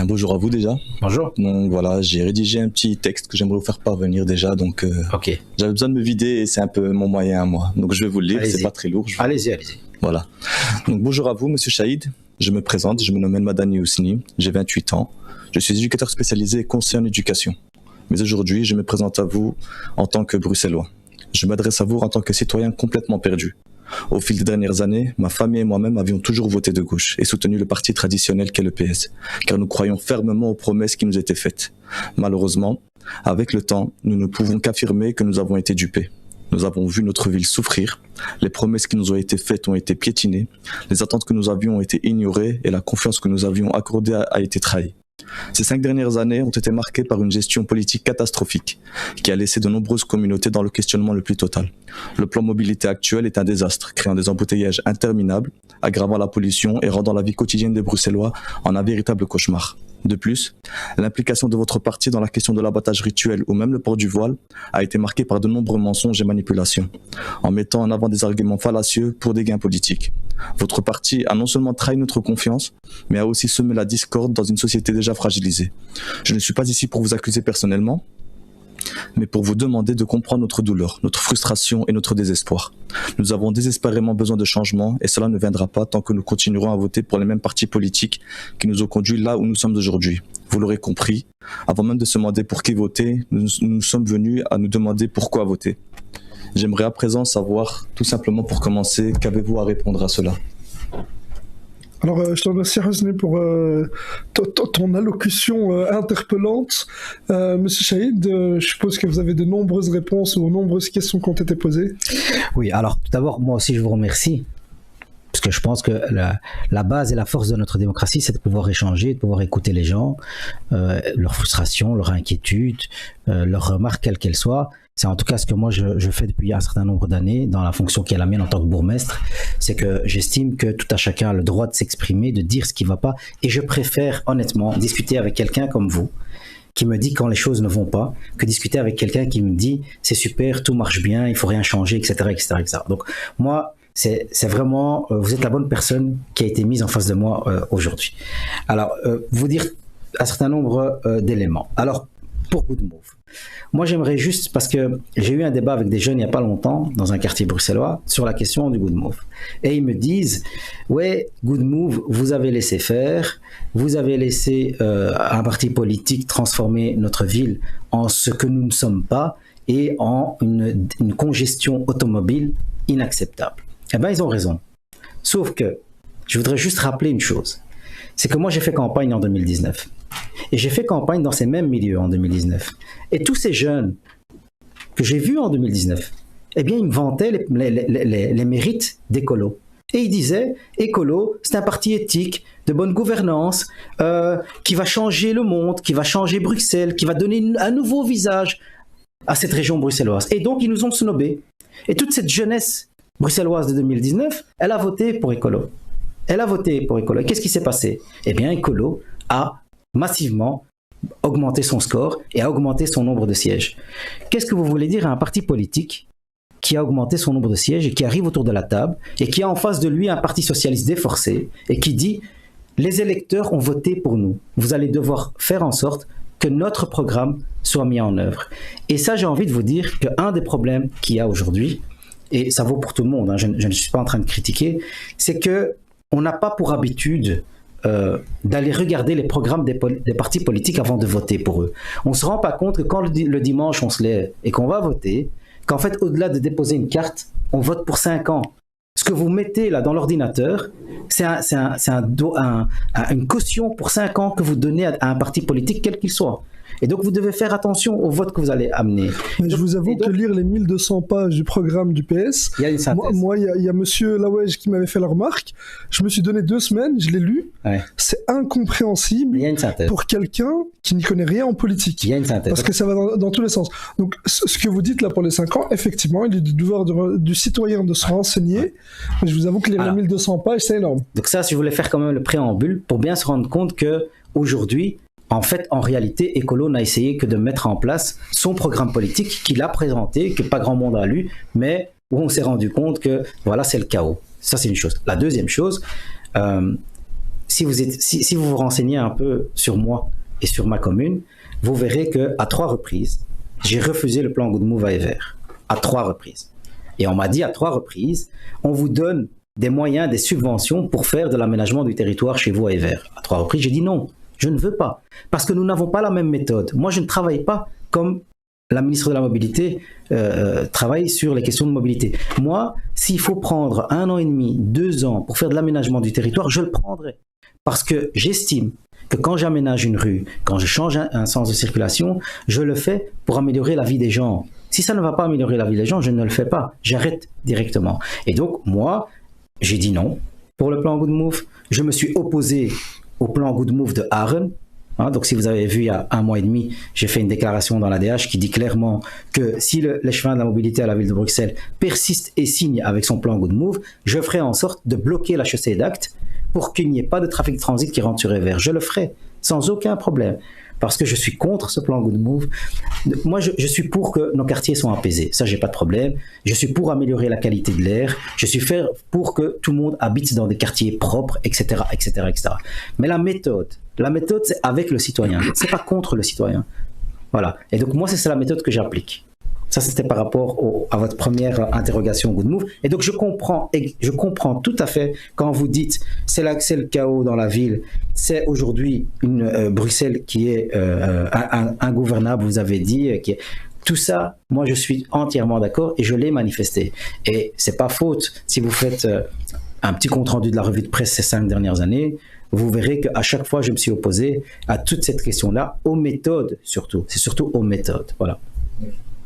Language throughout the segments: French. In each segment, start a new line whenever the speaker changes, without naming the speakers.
Bien, bonjour à vous déjà.
Bonjour.
Donc voilà, j'ai rédigé un petit texte que j'aimerais vous faire parvenir déjà. Donc j'avais besoin de me vider et c'est un peu mon moyen à moi. Donc je vais vous le lire, c'est pas très lourd.
Allez-y.
Voilà. Donc bonjour à vous, monsieur Chahid. Je me présente, je me nomme Madani Ousni, j'ai 28 ans. Je suis éducateur spécialisé et conseiller en éducation. Mais aujourd'hui, je me présente à vous en tant que Bruxellois. Je m'adresse à vous en tant que citoyen complètement perdu. Au fil des dernières années, ma famille et moi-même avions toujours voté de gauche et soutenu le parti traditionnel qu'est le PS, car nous croyons fermement aux promesses qui nous étaient faites. Malheureusement, avec le temps, nous ne pouvons qu'affirmer que nous avons été dupés. Nous avons vu notre ville souffrir, les promesses qui nous ont été faites ont été piétinées, les attentes que nous avions ont été ignorées et la confiance que nous avions accordée a été trahie. Ces 5 dernières années ont été marquées par une gestion politique catastrophique qui a laissé de nombreuses communautés dans le questionnement le plus total. Le plan mobilité actuel est un désastre, créant des embouteillages interminables, aggravant la pollution et rendant la vie quotidienne des Bruxellois en un véritable cauchemar. De plus, l'implication de votre parti dans la question de l'abattage rituel ou même le port du voile a été marquée par de nombreux mensonges et manipulations, en mettant en avant des arguments fallacieux pour des gains politiques. Votre parti a non seulement trahi notre confiance, mais a aussi semé la discorde dans une société déjà fragilisée. Je ne suis pas ici pour vous accuser personnellement, mais pour vous demander de comprendre notre douleur, notre frustration et notre désespoir. Nous avons désespérément besoin de changement et cela ne viendra pas tant que nous continuerons à voter pour les mêmes partis politiques qui nous ont conduits là où nous sommes aujourd'hui. Vous l'aurez compris, avant même de se demander pour qui voter, nous sommes venus à nous demander pourquoi voter. J'aimerais à présent savoir, tout simplement pour commencer, qu'avez-vous à répondre à cela ?
Alors, je te remercie, Rosné, pour ton allocution interpellante. Monsieur Chahid, je suppose que vous avez de nombreuses réponses aux nombreuses questions qui ont été posées.
Oui, alors tout d'abord, moi aussi je vous remercie. Parce que je pense que la base et la force de notre démocratie, c'est de pouvoir échanger, de pouvoir écouter les gens, leurs frustrations, leurs inquiétudes, leurs remarques, quelles qu'elles soient. C'est en tout cas ce que moi je fais depuis un certain nombre d'années dans la fonction qui est la mienne en tant que bourgmestre. C'est que j'estime que tout à chacun a le droit de s'exprimer, de dire ce qui ne va pas. Et je préfère honnêtement discuter avec quelqu'un comme vous, qui me dit quand les choses ne vont pas, que discuter avec quelqu'un qui me dit c'est super, tout marche bien, il faut rien changer, etc., etc., etc. Donc moi, c'est vraiment, vous êtes la bonne personne qui a été mise en face de moi aujourd'hui. Alors, vous dire un certain nombre d'éléments. Alors, pour Good Move, moi j'aimerais juste, parce que j'ai eu un débat avec des jeunes il n'y a pas longtemps, dans un quartier bruxellois, sur la question du Good Move. Et ils me disent, ouais, Good Move, vous avez laissé faire, vous avez laissé un parti politique transformer notre ville en ce que nous ne sommes pas et en une congestion automobile inacceptable. Eh bien, ils ont raison. Sauf que, je voudrais juste rappeler une chose. C'est que moi, j'ai fait campagne en 2019. Et j'ai fait campagne dans ces mêmes milieux en 2019. Et tous ces jeunes que j'ai vus en 2019, eh bien, ils me vantaient les mérites d'Écolo. Et ils disaient, Écolo, c'est un parti éthique, de bonne gouvernance, qui va changer le monde, qui va changer Bruxelles, qui va donner un nouveau visage à cette région bruxelloise. Et donc, ils nous ont snobés. Et toute cette jeunesse bruxelloise de 2019, elle a voté pour Écolo. Elle a voté pour Écolo. Et qu'est-ce qui s'est passé ? Eh bien, Écolo a massivement augmenté son score et a augmenté son nombre de sièges. Qu'est-ce que vous voulez dire à un parti politique qui a augmenté son nombre de sièges et qui arrive autour de la table et qui a en face de lui un parti socialiste déforcé et qui dit « Les électeurs ont voté pour nous. Vous allez devoir faire en sorte que notre programme soit mis en œuvre. » Et ça, j'ai envie de vous dire qu'un des problèmes qu'il y a aujourd'hui, et ça vaut pour tout le monde, hein, je ne suis pas en train de critiquer, c'est qu'on n'a pas pour habitude d'aller regarder les programmes des partis politiques avant de voter pour eux. On ne se rend pas compte que quand le dimanche on se lève et qu'on va voter, qu'en fait au-delà de déposer une carte, on vote pour 5 ans. Ce que vous mettez là dans l'ordinateur, c'est une caution pour 5 ans que vous donnez à un parti politique quel qu'il soit. Et donc, vous devez faire attention au vote que vous allez amener.
Mais je vous avoue que lire les 1200 pages du programme du PS,
il y a une synthèse.
Moi, il y a monsieur Lawège qui m'avait fait la remarque. Je me suis donné 2 semaines, je l'ai lu.
Ouais.
C'est incompréhensible pour quelqu'un qui n'y connaît rien en politique.
Il y a une synthèse.
Parce que ça va dans tous les sens. Donc, ce que vous dites là pour les 5 ans, effectivement, il est du devoir du citoyen de se renseigner. Mais je vous avoue que lire les 1200 pages, c'est énorme.
Donc ça, si je voulais faire quand même le préambule, pour bien se rendre compte qu'aujourd'hui, en fait, en réalité, Écolo n'a essayé que de mettre en place son programme politique qu'il a présenté, que pas grand monde a lu, mais où on s'est rendu compte que voilà, c'est le chaos. Ça, c'est une chose. La deuxième chose, si vous vous renseignez un peu sur moi et sur ma commune, vous verrez qu'à 3 reprises, j'ai refusé le plan Good Move à Evere. À 3 reprises. Et on m'a dit à 3 reprises, on vous donne des moyens, des subventions pour faire de l'aménagement du territoire chez vous à Evere. À 3 reprises, j'ai dit non, je ne veux pas. Parce que nous n'avons pas la même méthode. Moi, je ne travaille pas comme la ministre de la Mobilité travaille sur les questions de mobilité. Moi, s'il faut prendre 1 an et demi, 2 ans pour faire de l'aménagement du territoire, je le prendrai. Parce que j'estime que quand j'aménage une rue, quand je change un sens de circulation, je le fais pour améliorer la vie des gens. Si ça ne va pas améliorer la vie des gens, je ne le fais pas. J'arrête directement. Et donc, moi, j'ai dit non pour le plan Good Move. Je me suis opposé au plan Good Move de Aaron. Donc, si vous avez vu, il y a 1 mois et demi, j'ai fait une déclaration dans l'ADH qui dit clairement que si l'échevin de la mobilité à la ville de Bruxelles persiste et signe avec son plan Good Move, je ferai en sorte de bloquer la chaussée d'Acte pour qu'il n'y ait pas de trafic de transit qui rentre sur Evere. Je le ferai sans aucun problème. Parce que je suis contre ce plan Good Move. Moi, je suis pour que nos quartiers soient apaisés. Ça, j'ai pas de problème. Je suis pour améliorer la qualité de l'air. Je suis pour que tout le monde habite dans des quartiers propres, etc., etc., etc. Mais la méthode, c'est avec le citoyen. C'est pas contre le citoyen. Voilà. Et donc, moi, c'est la méthode que j'applique. Ça, c'était par rapport à votre première interrogation Good Move. Et donc, je comprends tout à fait quand vous dites c'est le chaos dans la ville. C'est aujourd'hui une Bruxelles qui est ingouvernable, vous avez dit. Tout ça, moi, je suis entièrement d'accord et je l'ai manifesté. Et c'est pas faute. Si vous faites un petit compte-rendu de la revue de presse ces 5 dernières années, vous verrez qu'à chaque fois, je me suis opposé à toute cette question-là, aux méthodes surtout. C'est surtout aux méthodes. Voilà.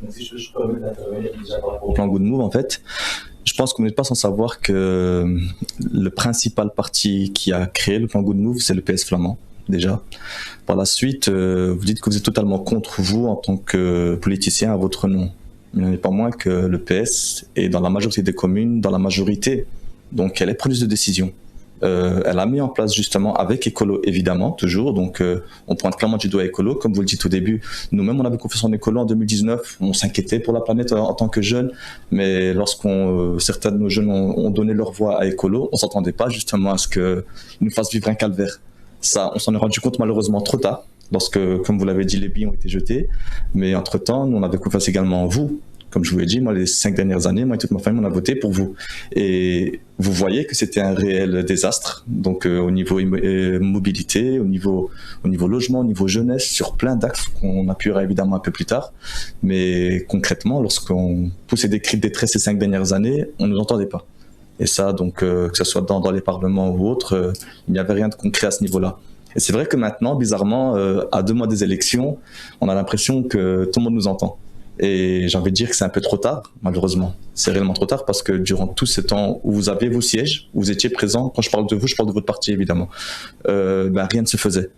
Donc, si je peux intervenir déjà par rapport au plan Good Move, en fait, je pense que vous n'êtes pas sans savoir que le principal parti qui a créé le plan Good Move, c'est le PS flamand, déjà. Par la suite, vous dites que vous êtes totalement contre vous en tant que politicien à votre nom. Il n'en est pas moins que le PS est dans la majorité des communes, dans la majorité. Donc, elle est preneuse de décision. Elle a mis en place justement avec Écolo évidemment toujours, donc on pointe clairement du doigt Écolo, comme vous le dites au début. Nous-mêmes on avait confiance en Écolo en 2019, on s'inquiétait pour la planète en tant que jeunes, mais certains de nos jeunes ont donné leur voix à Écolo, on s'attendait pas justement à ce qu'ils nous fassent vivre un calvaire. Ça, on s'en est rendu compte malheureusement trop tard, lorsque, comme vous l'avez dit, les billes ont été jetés, mais entre-temps, nous on avait confiance également en vous. Comme je vous l'ai dit, moi, les 5 dernières années, moi et toute ma famille, on a voté pour vous. Et vous voyez que c'était un réel désastre. Donc, au niveau mobilité, au niveau logement, au niveau jeunesse, sur plein d'axes qu'on appuiera évidemment un peu plus tard. Mais concrètement, lorsqu'on poussait des cris de détresse ces 5 dernières années, on ne nous entendait pas. Et ça, donc, que ce soit dans les parlements ou autres, il n'y avait rien de concret à ce niveau-là. Et c'est vrai que maintenant, bizarrement, à 2 mois des élections, on a l'impression que tout le monde nous entend. Et j'ai envie de dire que c'est un peu trop tard, malheureusement. C'est réellement trop tard parce que durant tout ce temps où vous aviez vos sièges, où vous étiez présents, quand je parle de vous, je parle de votre parti évidemment, rien ne se faisait.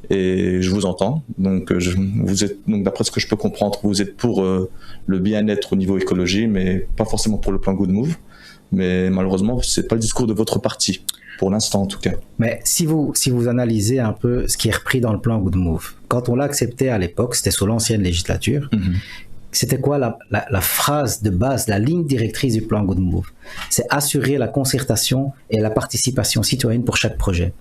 Et je vous entends, donc d'après ce que je peux comprendre, vous êtes pour le bien-être au niveau écologie, mais pas forcément pour le plan Good Move. Mais malheureusement, c'est pas le discours de votre parti, pour l'instant en tout cas.
Mais si vous analysez un peu ce qui est repris dans le plan Good Move, quand on l'a accepté à l'époque, c'était sous l'ancienne législature, c'était quoi la phrase de base, la ligne directrice du plan Good Move? C'est assurer la concertation et la participation citoyenne pour chaque projet.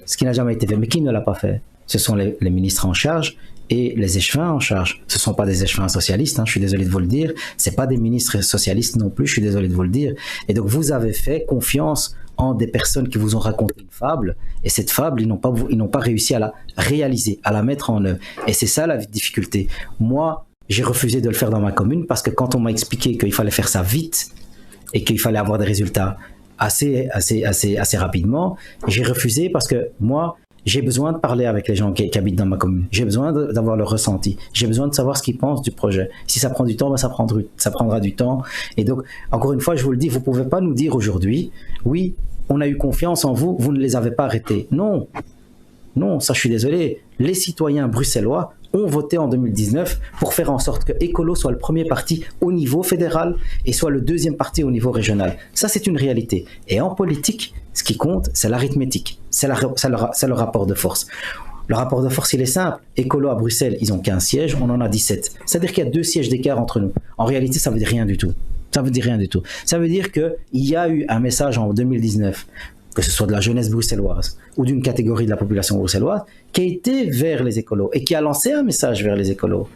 Ce qui n'a jamais été fait. Mais qui ne l'a pas fait? Ce sont les ministres en charge et les échevins en charge. Ce ne sont pas des échevins socialistes, je suis désolé de vous le dire. Ce n'est pas des ministres socialistes non plus, je suis désolé de vous le dire. Et donc vous avez fait confiance en des personnes qui vous ont raconté une fable, et cette fable, ils n'ont pas réussi à la réaliser, à la mettre en œuvre. Et c'est ça la difficulté. Moi, j'ai refusé de le faire dans ma commune parce que quand on m'a expliqué qu'il fallait faire ça vite et qu'il fallait avoir des résultats assez rapidement, j'ai refusé parce que moi, j'ai besoin de parler avec les gens qui habitent dans ma commune. J'ai besoin d'avoir leur ressenti. J'ai besoin de savoir ce qu'ils pensent du projet. Si ça prend du temps, ça prendra du temps. Et donc, encore une fois, je vous le dis, vous ne pouvez pas nous dire aujourd'hui, oui, on a eu confiance en vous, vous ne les avez pas arrêtés. Non, ça je suis désolé. Les citoyens bruxellois ont voté en 2019 pour faire en sorte que Écolo soit le premier parti au niveau fédéral et soit le deuxième parti au niveau régional. Ça, c'est une réalité. Et en politique, ce qui compte, c'est l'arithmétique. C'est le rapport de force. Le rapport de force, il est simple. Écolo à Bruxelles, ils ont 15 sièges, on en a 17. C'est-à-dire qu'il y a 2 sièges d'écart entre nous. En réalité, ça veut dire rien du tout. Ça veut dire qu'il y a eu un message en 2019 que ce soit de la jeunesse bruxelloise ou d'une catégorie de la population bruxelloise, qui a été vers les écolos et qui a lancé un message vers les écolos.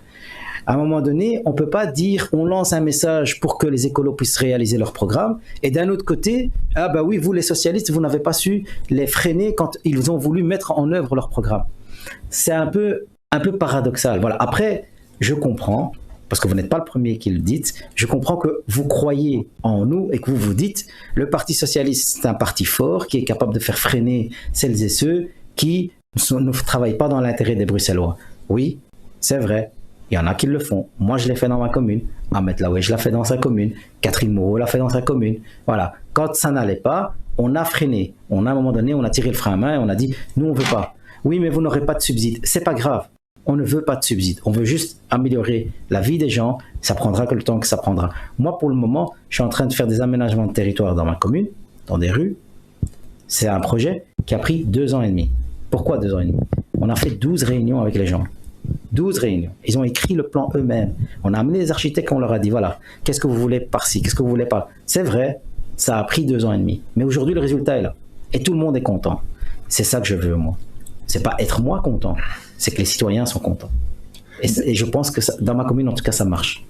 À un moment donné, on ne peut pas dire on lance un message pour que les écolos puissent réaliser leur programme et d'un autre côté, ah bah oui, vous les socialistes, vous n'avez pas su les freiner quand ils ont voulu mettre en œuvre leur programme. C'est un peu paradoxal. Voilà. Après, je comprends, parce que vous n'êtes pas le premier qui le dites, je comprends que vous croyez en nous et que vous vous dites le Parti socialiste, c'est un parti fort qui est capable de faire freiner celles et ceux qui ne travaillent pas dans l'intérêt des Bruxellois. Oui, c'est vrai. Il y en a qui le font. Moi, je l'ai fait dans ma commune. Ahmed Laoueche l'a fait dans sa commune. Catherine Moreau l'a fait dans sa commune. Voilà. Quand ça n'allait pas, on a freiné. À un moment donné, on a tiré le frein à main et on a dit, nous, on ne veut pas. Oui, mais vous n'aurez pas de subside. C'est pas grave. On ne veut pas de subside. On veut juste améliorer la vie des gens. Ça prendra que le temps que ça prendra. Moi, pour le moment, je suis en train de faire des aménagements de territoire dans ma commune, dans des rues. C'est un projet qui a pris 2 ans et demi. Pourquoi 2 ans et demi? On a fait 12 réunions avec les gens. 12 réunions. Ils ont écrit le plan eux-mêmes. On a amené les architectes, on leur a dit, voilà, qu'est-ce que vous voulez par-ci, qu'est-ce que vous voulez pas. C'est vrai, ça a pris 2 ans et demi. Mais aujourd'hui, le résultat est là. Et tout le monde est content. C'est ça que je veux, moi. C'est pas être moi content, c'est que les citoyens sont contents. Et je pense que ça, dans ma commune, en tout cas, ça marche.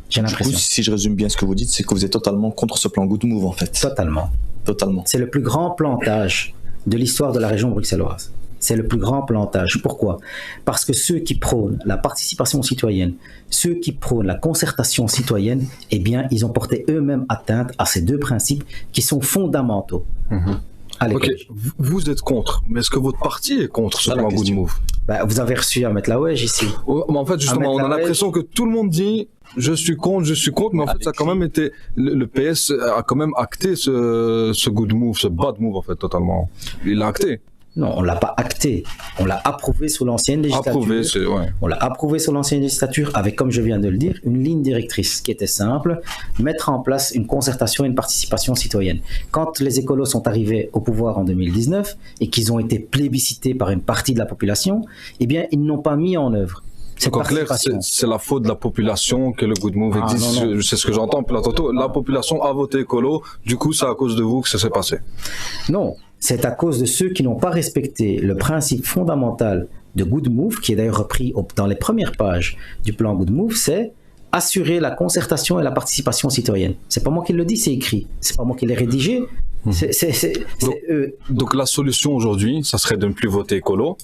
J'ai l'impression.
Du coup, si je résume bien ce que vous dites, c'est que vous êtes totalement contre ce plan Good Move, en fait.
Totalement.
Totalement.
C'est le plus grand plantage de l'histoire de la région bruxelloise. C'est le plus grand plantage. Pourquoi? Parce que ceux qui prônent la participation citoyenne, ceux qui prônent la concertation citoyenne, eh bien, ils ont porté eux-mêmes atteinte à ces 2 principes qui sont fondamentaux.
Ok, vous êtes contre, mais est-ce que votre parti est contre ce plan Good Move?
Bah, vous avez reçu Ahmed Laoueche ici.
Mais en fait, justement, on a l'impression que tout le monde dit je suis contre, mais en fait, ça a quand même été, le PS a quand même acté ce Good Move, ce Bad Move, en fait, totalement. Il l'a acté.
Non, on l'a pas acté. On l'a approuvé sous l'ancienne législature. On l'a approuvé sous l'ancienne législature avec, comme je viens de le dire, une ligne directrice qui était simple, mettre en place une concertation et une participation citoyenne. Quand les écolos sont arrivés au pouvoir en 2019 et qu'ils ont été plébiscités par une partie de la population, eh bien, ils n'ont pas mis en œuvre.
Donc en clair, c'est la faute de la population que le Good Move existe. Non. C'est ce que j'entends. La population a voté écolo, du coup, c'est à cause de vous que ça s'est passé.
Non. C'est à cause de ceux qui n'ont pas respecté le principe fondamental de Good Move, qui est d'ailleurs repris dans les premières pages du plan Good Move, c'est assurer la concertation et la participation citoyenne. C'est pas moi qui le dis, c'est écrit. C'est pas moi qui l'ai rédigé.
Donc la solution aujourd'hui, ça serait de ne plus voter écolo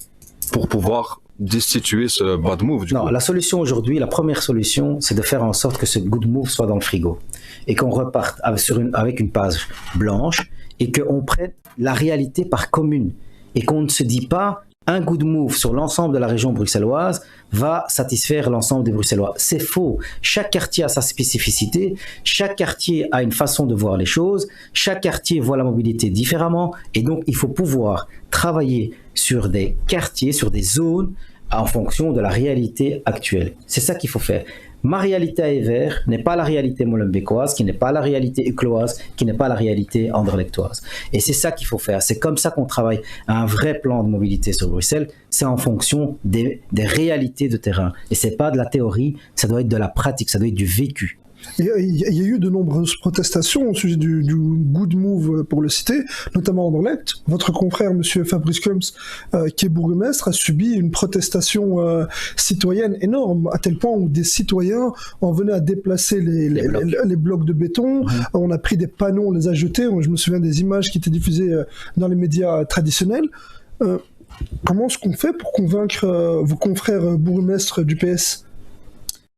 pour pouvoir destituer ce Bad Move.
Non, la solution aujourd'hui, la première solution, c'est de faire en sorte que ce Good Move soit dans le frigo et qu'on reparte avec une page blanche et qu'on prenne la réalité par commune et qu'on ne se dit pas un Good Move sur l'ensemble de la région bruxelloise va satisfaire l'ensemble des Bruxellois. C'est faux. Chaque quartier a sa spécificité, chaque quartier a une façon de voir les choses, chaque quartier voit la mobilité différemment et donc il faut pouvoir travailler sur des quartiers, sur des zones en fonction de la réalité actuelle. C'est ça qu'il faut faire. Ma réalité à Evere n'est pas la réalité molenbeekoise, qui n'est pas la réalité ucloise, qui n'est pas la réalité anderlechtoise. Et c'est ça qu'il faut faire. C'est comme ça qu'on travaille à un vrai plan de mobilité sur Bruxelles. C'est en fonction des réalités de terrain. Et c'est pas de la théorie, ça doit être de la pratique, ça doit être du vécu.
Il y a eu de nombreuses protestations au sujet du Good Move, pour le citer, notamment à Anderlecht. Votre confrère, monsieur Fabrice Kums, qui est bourgmestre, a subi une protestation citoyenne énorme, à tel point où des citoyens en venaient à déplacer les blocs de béton. On a pris des panneaux, on les a jetés. Je me souviens des images qui étaient diffusées dans les médias traditionnels. Comment est-ce qu'on fait pour convaincre vos confrères bourgmestres du PS?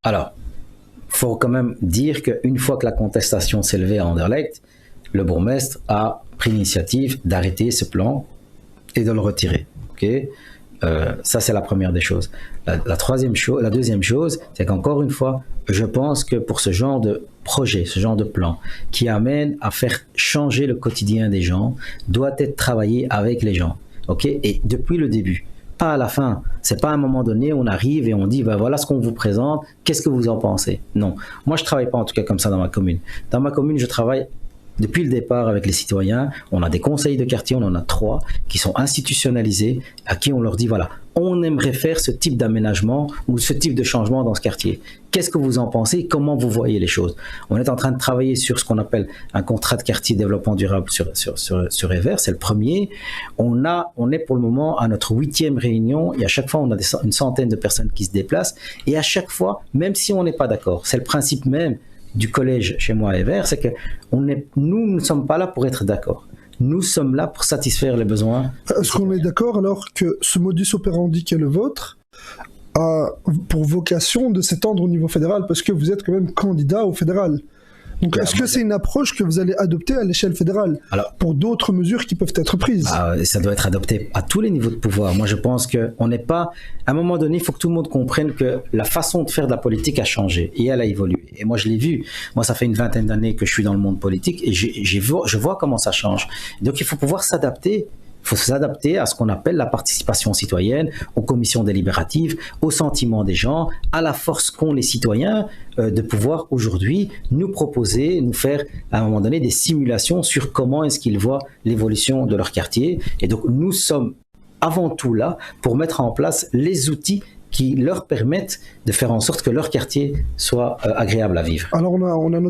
Alors, il faut quand même dire qu'une fois que la contestation s'est levée à Anderlecht, le bourgmestre a pris l'initiative d'arrêter ce plan et de le retirer. Okay, ça, c'est la première des choses. La deuxième chose, c'est qu'encore une fois, je pense que pour ce genre de projet, ce genre de plan, qui amène à faire changer le quotidien des gens, doit être travaillé avec les gens. Okay, et depuis le début. Pas à la fin, c'est pas à un moment donné on arrive et on dit ben voilà ce qu'on vous présente, qu'est-ce que vous en pensez? Non, moi je travaille pas en tout cas comme ça dans ma commune. Dans ma commune je travaille Depuis le départ avec les citoyens, on a des conseils de quartier, on en a 3 qui sont institutionnalisés, à qui on leur dit voilà, on aimerait faire ce type d'aménagement ou ce type de changement dans ce quartier. Qu'est-ce que vous en pensez? Comment vous voyez les choses? On est en train de travailler sur ce qu'on appelle un contrat de quartier développement durable sur Evere, c'est le premier. On est pour le moment à notre 8e réunion et à chaque fois on a une centaine de personnes qui se déplacent et à chaque fois, même si on n'est pas d'accord, c'est le principe même du collège chez moi à Evere, c'est que nous ne sommes pas là pour être d'accord. Nous sommes là pour satisfaire les besoins.
Est-ce qu'on est d'accord alors que ce modus operandi qui est le vôtre a pour vocation de s'étendre au niveau fédéral parce que vous êtes quand même candidat au fédéral? Donc est-ce que c'est une approche que vous allez adopter à l'échelle fédérale pour d'autres mesures qui peuvent être prises?
Ça doit être adopté à tous les niveaux de pouvoir. Moi je pense qu'on n'est pas... À un moment donné, il faut que tout le monde comprenne que la façon de faire de la politique a changé et elle a évolué. Et moi je l'ai vu. Moi ça fait une 20aine d'années que je suis dans le monde politique et je vois comment ça change. Donc il faut pouvoir s'adapter. Il faut s'adapter à ce qu'on appelle la participation citoyenne, aux commissions délibératives, aux sentiments des gens, à la force qu'ont les citoyens de pouvoir aujourd'hui nous proposer, nous faire à un moment donné des simulations sur comment est-ce qu'ils voient l'évolution de leur quartier. Et donc nous sommes avant tout là pour mettre en place les outils qui leur permettent de faire en sorte que leur quartier soit agréable à vivre.
Alors on a notre